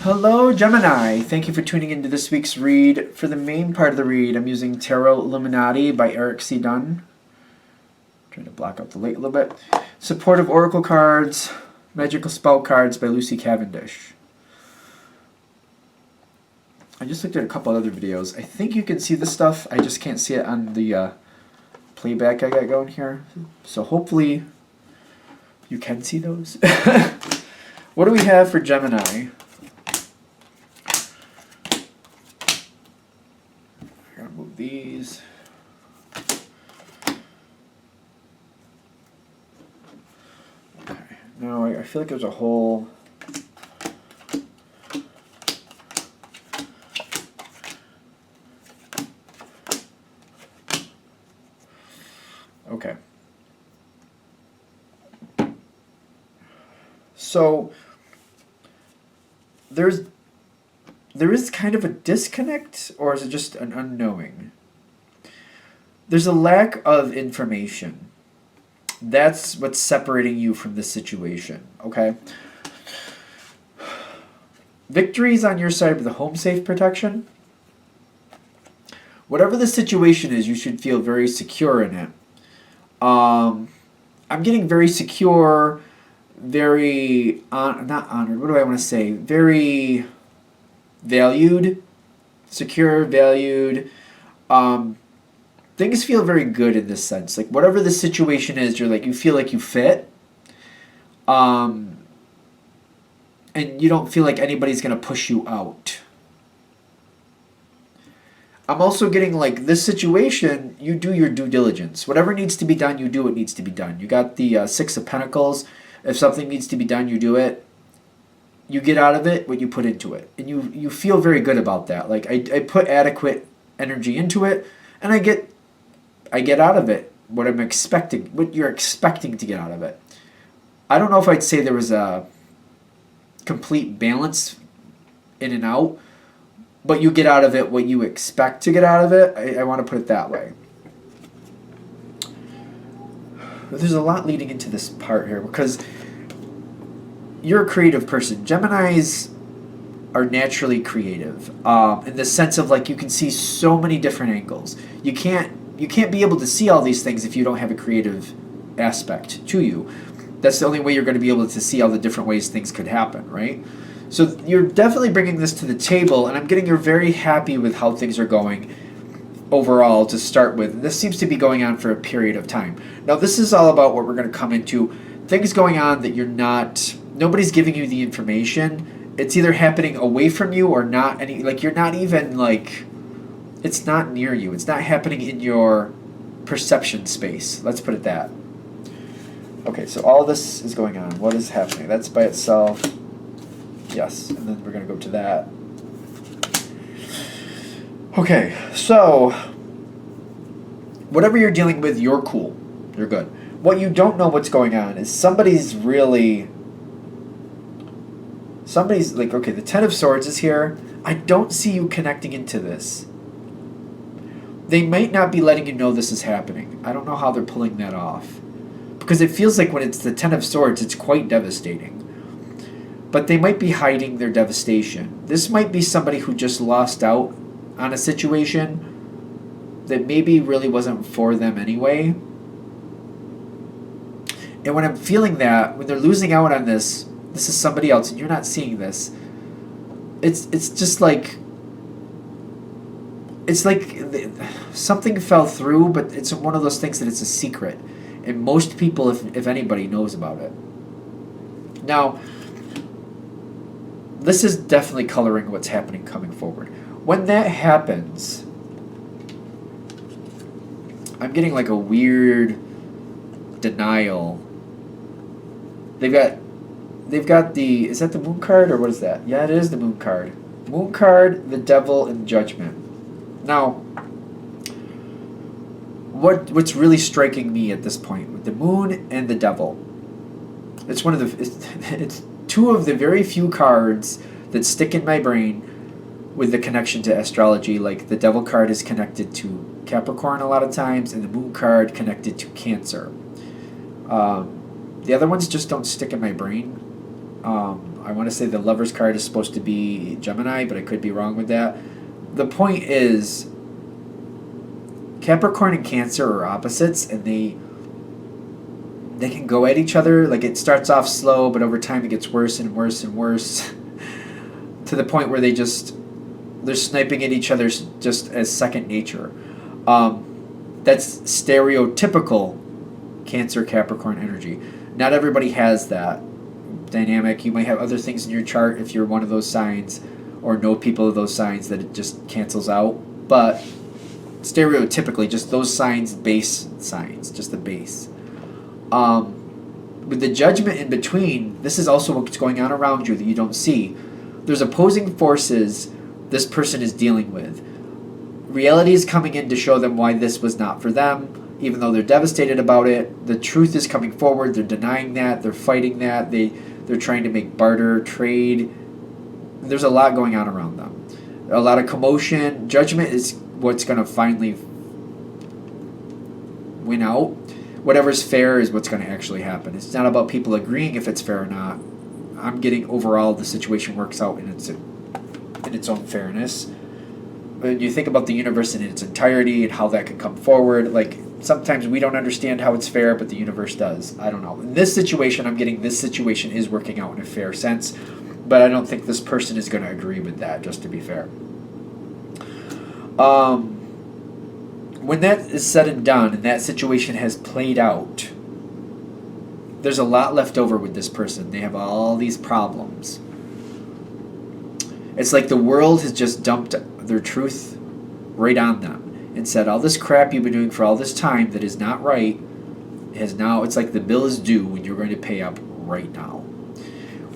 Hello, Gemini. Thank you for tuning into this week's read. For the main part of the read, I'm using Tarot Illuminati by Eric C. Dunn. Trying to block out the light a little bit. Supportive Oracle cards, Magical Spell cards by Lucy Cavendish. I just looked at a couple other videos. I think you can see this stuff. I just can't see it on the playback I got going here. So hopefully you can see those. What do we have for Gemini? Move these. Okay. Now I feel like there's a whole. Okay. So there is kind of a disconnect, or is it just an unknowing? There's a lack of information. That's what's separating you from this situation, okay? Victory's on your side with the home safe protection. Whatever the situation is, you should feel very secure in it. I'm getting very secure, very, not honored, what do I want to say? Very valued, secure, valued. Things feel very good in this sense. Like whatever the situation is, you feel like you fit. And you don't feel like anybody's gonna push you out. I'm also getting like this situation, you do your due diligence. Whatever needs to be done, you do what needs to be done. You got the Six of Pentacles. If something needs to be done, you do it. You get out of it what you put into it. And you feel very good about that. Like I put adequate energy into it, and I get out of it what I'm expecting, what you're expecting to get out of it. I don't know if I'd say there was a complete balance in and out, but you get out of it what you expect to get out of it. I want to put it that way. But there's a lot leading into this part here because you're a creative person. Geminis are naturally creative in the sense of like you can see so many different angles. You can't be able to see all these things if you don't have a creative aspect to you. That's the only way you're going to be able to see all the different ways things could happen, right? So you're definitely bringing this to the table, and I'm getting you're very happy with how things are going overall to start with. This seems to be going on for a period of time. Now this is all about what we're going to come into. Things going on that nobody's giving you the information. It's either happening away from you or not any, like you're not even like, it's not near you. It's not happening in your perception space. Let's put it that. Okay, so all this is going on. What is happening? That's by itself. Yes, and then we're going to go to that. Okay, so whatever you're dealing with, you're cool. You're good. What you don't know what's going on is somebody's like, okay, the Ten of Swords is here. I don't see you connecting into this. They might not be letting you know this is happening. I don't know how they're pulling that off. Because it feels like when it's the Ten of Swords, it's quite devastating. But they might be hiding their devastation. This might be somebody who just lost out on a situation that maybe really wasn't for them anyway. And when I'm feeling that, when they're losing out on this is somebody else, and you're not seeing this. It's just like, it's like something fell through, but it's one of those things that it's a secret. And most people, if anybody, knows about it. Now, this is definitely coloring what's happening coming forward. When that happens, I'm getting like a weird denial. They've got the, is that the Moon card or what is that? Yeah, it is the Moon card. Moon card, the Devil, and Judgment. Now, what's really striking me at this point with the Moon and the Devil, it's two of the very few cards that stick in my brain with the connection to astrology. Like the Devil card is connected to Capricorn a lot of times, and the Moon card connected to Cancer. The other ones just don't stick in my brain. I want to say the Lover's card is supposed to be Gemini, but I could be wrong with that. The point is, Capricorn and Cancer are opposites, and they can go at each other. Like, it starts off slow, but over time it gets worse and worse and worse to the point where they're sniping at each other just as second nature. That's stereotypical Cancer Capricorn energy. Not everybody has that dynamic. You might have other things in your chart if you're one of those signs or know people of those signs that it just cancels out. But stereotypically, just those signs, base signs, just the base. With the Judgment in between, this is also what's going on around you that you don't see. There's opposing forces this person is dealing with. Reality is coming in to show them why this was not for them, even though they're devastated about it. The truth is coming forward. They're denying that. They're fighting that. They're trying to make barter, trade. There's a lot going on around them. A lot of commotion. Judgment is what's going to finally win out. Whatever's fair is what's going to actually happen. It's not about people agreeing if it's fair or not. I'm getting overall the situation works out in its own fairness. When you think about the universe in its entirety and how that can come forward, like, sometimes we don't understand how it's fair, but the universe does. I don't know. In this situation, I'm getting this situation is working out in a fair sense, but I don't think this person is going to agree with that, just to be fair. When that is said and done and that situation has played out, there's a lot left over with this person. They have all these problems. It's like the world has just dumped their truth right on them and said, all this crap you've been doing for all this time that is not right has now, it's like the bill is due and you're going to pay up right now.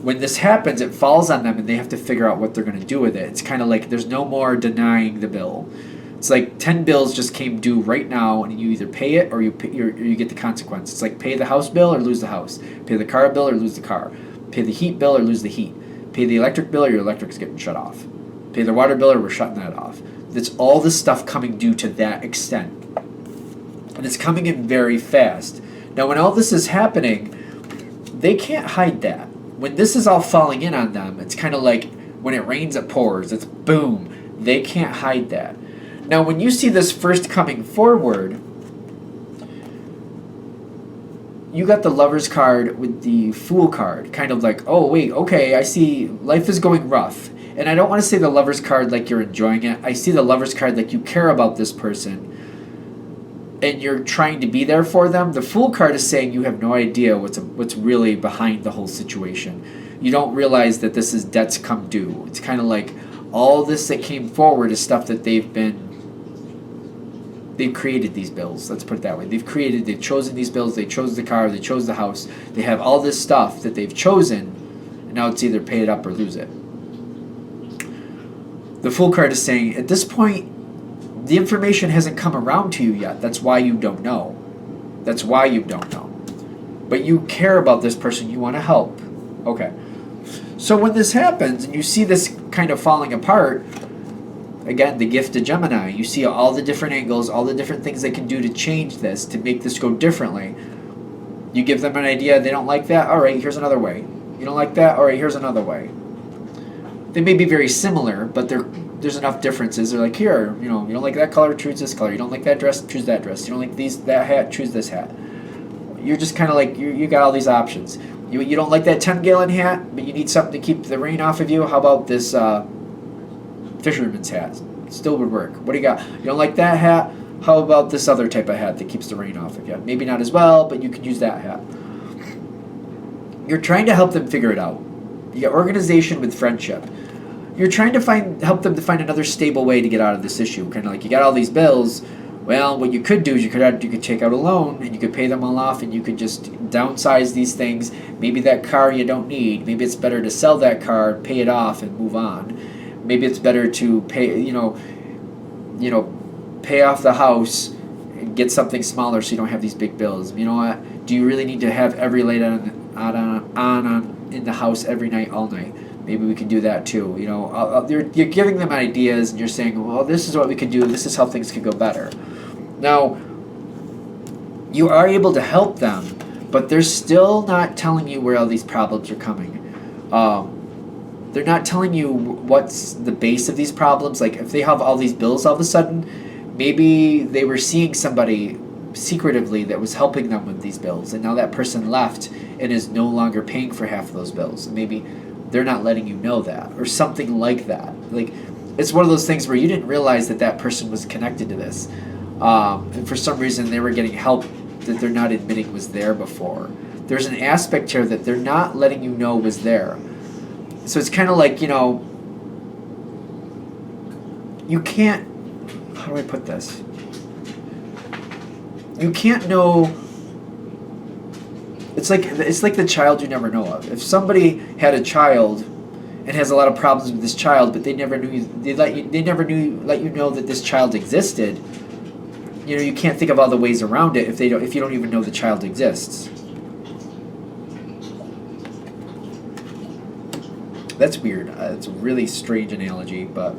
When this happens, it falls on them and they have to figure out what they're going to do with it. It's kind of like there's no more denying the bill. It's like 10 bills just came due right now, and you either pay it or you get the consequence. It's like pay the house bill or lose the house. Pay the car bill or lose the car. Pay the heat bill or lose the heat. Pay the electric bill or your electric's getting shut off. Pay the water bill or we're shutting that off. It's all this stuff coming due to that extent. And it's coming in very fast. Now, when all this is happening, they can't hide that. When this is all falling in on them, it's kind of like when it rains, it pours. It's boom. They can't hide that. Now, when you see this first coming forward, you got the Lover's card with the Fool card. Kind of like, oh, wait, okay, I see life is going rough. And I don't want to say the Lover's card like you're enjoying it. I see the Lover's card like you care about this person and you're trying to be there for them. The Fool card is saying you have no idea what's really behind the whole situation. You don't realize that this is debts come due. It's kind of like all this that came forward is stuff that they've created these bills. Let's put it that way. They've chosen these bills. They chose the car. They chose the house. They have all this stuff that they've chosen, and now it's either pay it up or lose it. The Fool card is saying, at this point, the information hasn't come around to you yet. That's why you don't know. That's why you don't know. But you care about this person. You want to help. Okay. So when this happens, and you see this kind of falling apart, again, the gift of Gemini, you see all the different angles, all the different things they can do to change this, to make this go differently. You give them an idea, they don't like that, all right, here's another way. You don't like that, all right, here's another way. They may be very similar, but there's enough differences. They're like, here, you don't like that color, choose this color. You don't like that dress, choose that dress. You don't like that hat, choose this hat. You're just kind of like, you got all these options. You don't like that 10-gallon hat, but you need something to keep the rain off of you. How about this fisherman's hat? Still would work. What do you got? You don't like that hat? How about this other type of hat that keeps the rain off of you? Maybe not as well, but you could use that hat. You're trying to help them figure it out. You got organization with friendship. You're trying to help them to find another stable way to get out of this issue. Kind of like, you got all these bills. Well, what you could do is you could take out a loan and you could pay them all off, and you could just downsize these things. Maybe that car you don't need. Maybe it's better to sell that car, pay it off, and move on. Maybe it's better to pay off the house and get something smaller so you don't have these big bills. You know what? Do you really need to have every light on in the house every night, all night? Maybe we can do that too. You're giving them ideas, and you're saying, well, this is what we can do. This is how things could go better. Now, you are able to help them, but they're still not telling you where all these problems are coming. They're not telling you what's the base of these problems. Like if they have all these bills all of a sudden, maybe they were seeing somebody secretively that was helping them with these bills, and now that person left and is no longer paying for half of those bills. Maybe they're not letting you know that, or something like that. Like it's one of those things where you didn't realize that that person was connected to this, and for some reason they were getting help that they're not admitting was there before. There's an aspect here that they're not letting you know was there. So it's kind of like, you can't, how do I put this? You can't know. It's like the child you never know of. If somebody had a child and has a lot of problems with this child, but they never knew let you know that this child existed, you can't think of all the ways around it if you don't even know the child exists. That's weird. It's a really strange analogy, but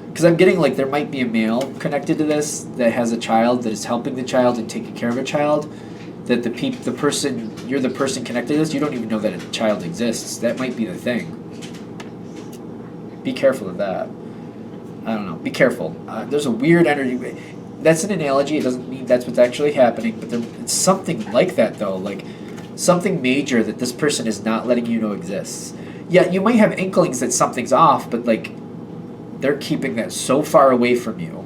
because I'm getting like there might be a male connected to this that has a child that is helping the child and taking care of a child. That you're the person connected to this, you don't even know that a child exists. That might be the thing. Be careful of that. I don't know. Be careful. There's a weird energy. That's an analogy. It doesn't mean that's what's actually happening, but it's something like that though. Like something major that this person is not letting you know exists. Yeah, you might have inklings that something's off, but like they're keeping that so far away from you.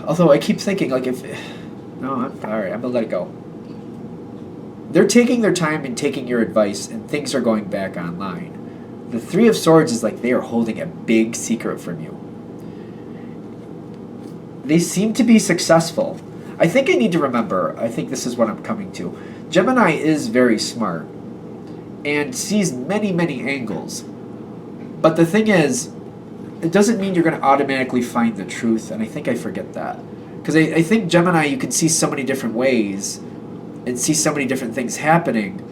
Although I keep thinking, like, all right, I'm gonna let it go. They're taking their time and taking your advice, and things are going back online. The Three of Swords is like they are holding a big secret from you. They seem to be successful. I think I need to remember, I think this is what I'm coming to. Gemini is very smart and sees many, many angles. But the thing is, it doesn't mean you're going to automatically find the truth, and I think I forget that. Because I think Gemini, you can see so many different ways and see so many different things happening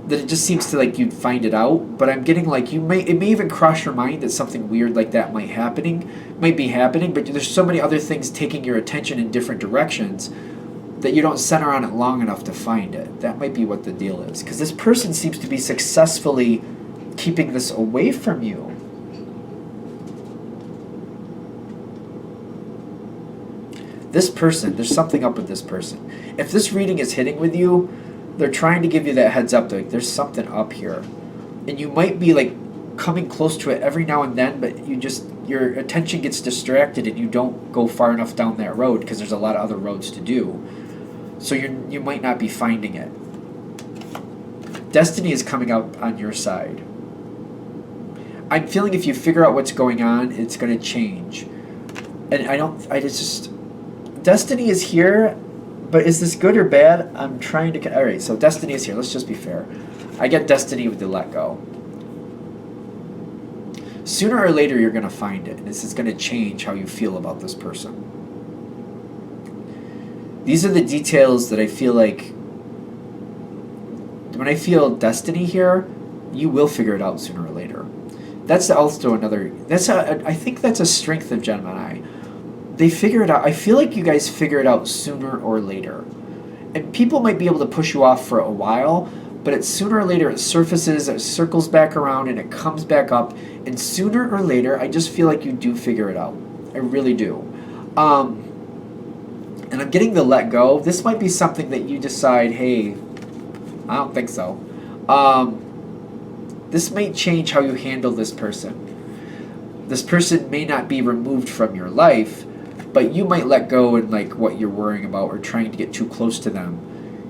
that it just seems to like you'd find it out. But I'm getting like it may even cross your mind that something weird like that might be happening, but there's so many other things taking your attention in different directions that you don't center on it long enough to find it. That might be what the deal is. Because this person seems to be successfully keeping this away from you. This person, there's something up with this person. If this reading is hitting with you, they're trying to give you that heads up. Like, there's something up here. And you might be like coming close to it every now and then, but your attention gets distracted and you don't go far enough down that road because there's a lot of other roads to do. So you might not be finding it. Destiny is coming out on your side. I'm feeling if you figure out what's going on, it's going to change. And Destiny is here, but is this good or bad? I'm trying to... Alright, so Destiny is here. Let's just be fair. I get Destiny with the let go. Sooner or later, you're going to find it. This is going to change how you feel about this person. These are the details that I feel like... When I feel Destiny here, you will figure it out sooner or later. That's also another... I think that's a strength of Gemini. They figure it out. I feel like you guys figure it out sooner or later. And people might be able to push you off for a while, but it's sooner or later it surfaces, it circles back around, and it comes back up. And sooner or later, I just feel like you do figure it out. I really do. And I'm getting the let go. This might be something that you decide, hey, I don't think so. This may change how you handle this person. This person may not be removed from your life, but you might let go in like what you're worrying about or trying to get too close to them.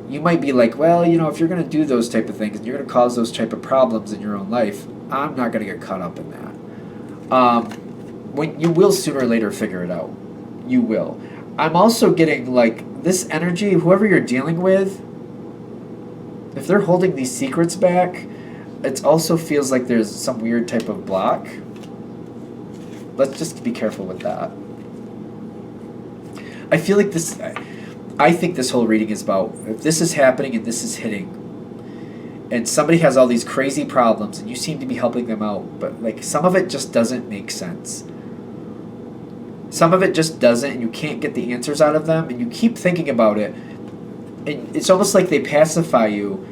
You might be like, well, if you're going to do those type of things and you're going to cause those type of problems in your own life, I'm not going to get caught up in that. When you will sooner or later figure it out. You will. I'm also getting like this energy, whoever you're dealing with, if they're holding these secrets back, it also feels like there's some weird type of block. Let's just be careful with that. I feel like I think this whole reading is about, if this is happening and this is hitting, and somebody has all these crazy problems and you seem to be helping them out, but like some of it just doesn't make sense. Some of it just doesn't, and you can't get the answers out of them, and you keep thinking about it, and it's almost like they pacify you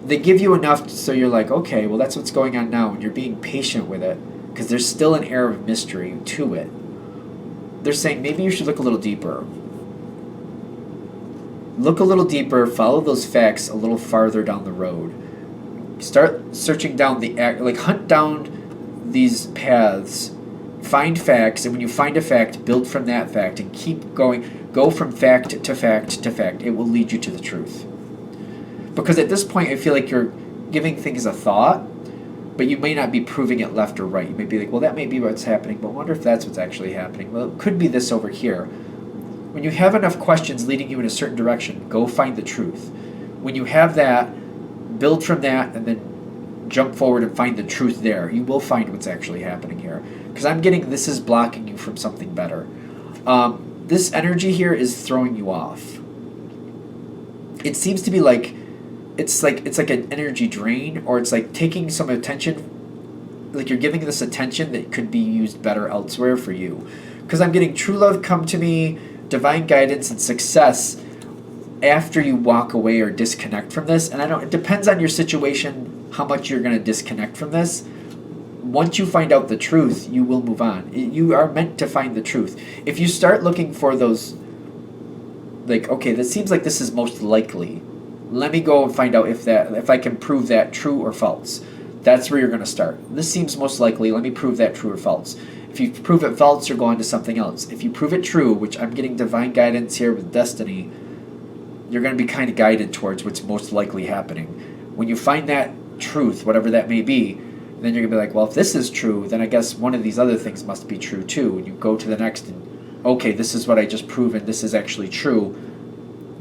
they give you enough so you're like, okay, well, that's what's going on now, and you're being patient with it because there's still an air of mystery to it. They're saying maybe you should look a little deeper. Look a little deeper, follow those facts a little farther down the road. Start searching down hunt down these paths, find facts, and when you find a fact, build from that fact and keep going. Go from fact to fact to fact. It will lead you to the truth. Because at this point, I feel like you're giving things a thought, but you may not be proving it left or right. You may be like, well, that may be what's happening, but I wonder if that's what's actually happening. Well, it could be this over here. When you have enough questions leading you in a certain direction, go find the truth. When you have that, build from that, and then jump forward and find the truth there. You will find what's actually happening here. Because I'm getting this is blocking you from something better. This energy here is throwing you off. It seems to be like it's like an energy drain, or it's like taking some attention, like you're giving this attention that could be used better elsewhere for you. Because I'm getting true love come to me, divine guidance, and success after you walk away or disconnect from this. And it depends on your situation how much you're going to disconnect from this. Once you find out the truth, you will move on. You are meant to find the truth. If you start looking for those, like, okay, this seems like this is most likely. Let me go and find out if I can prove that true or false. That's where you're going to start. This seems most likely. Let me prove that true or false. If you prove it false, you're going to something else. If you prove it true, which I'm getting divine guidance here with destiny, you're going to be kind of guided towards what's most likely happening. When you find that truth, whatever that may be, then you're going to be like, well, if this is true, then I guess one of these other things must be true too. And you go to the next and, okay, this is what I just proven. This is actually true.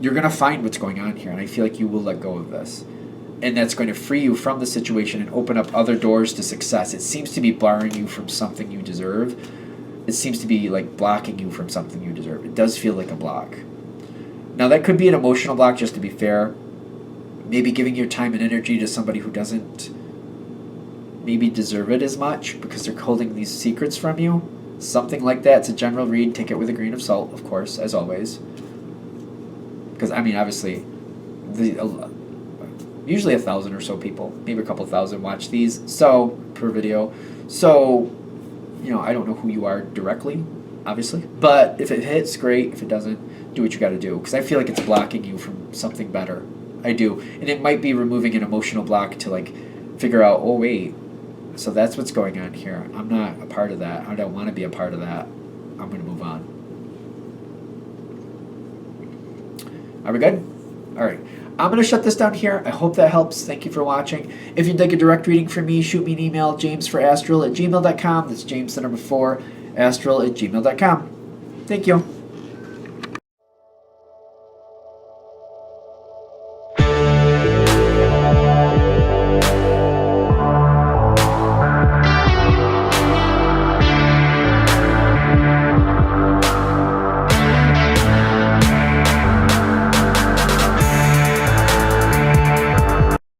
You're going to find what's going on here, and I feel like you will let go of this. And that's going to free you from the situation and open up other doors to success. It seems to be barring you from something you deserve. It seems to be like blocking you from something you deserve. It does feel like a block. Now, that could be an emotional block, just to be fair. Maybe giving your time and energy to somebody who doesn't maybe deserve it as much because they're holding these secrets from you. Something like that. It's a general read. Take it with a grain of salt, of course, as always. Because, I mean, obviously, usually 1,000 or so people, maybe a couple thousand watch these per video. So, I don't know who you are directly, obviously. But if it hits, great. If it doesn't, do what you got to do. Because I feel like it's blocking you from something better. I do. And it might be removing an emotional block to, figure out, oh, wait. So that's what's going on here. I'm not a part of that. I don't want to be a part of that. I'm going to move on. Are we good? All right. I'm going to shut this down here. I hope that helps. Thank you for watching. If you'd like a direct reading from me, shoot me an email, jamesforastral@gmail.com. That's James, the number 4, astral@gmail.com. Thank you.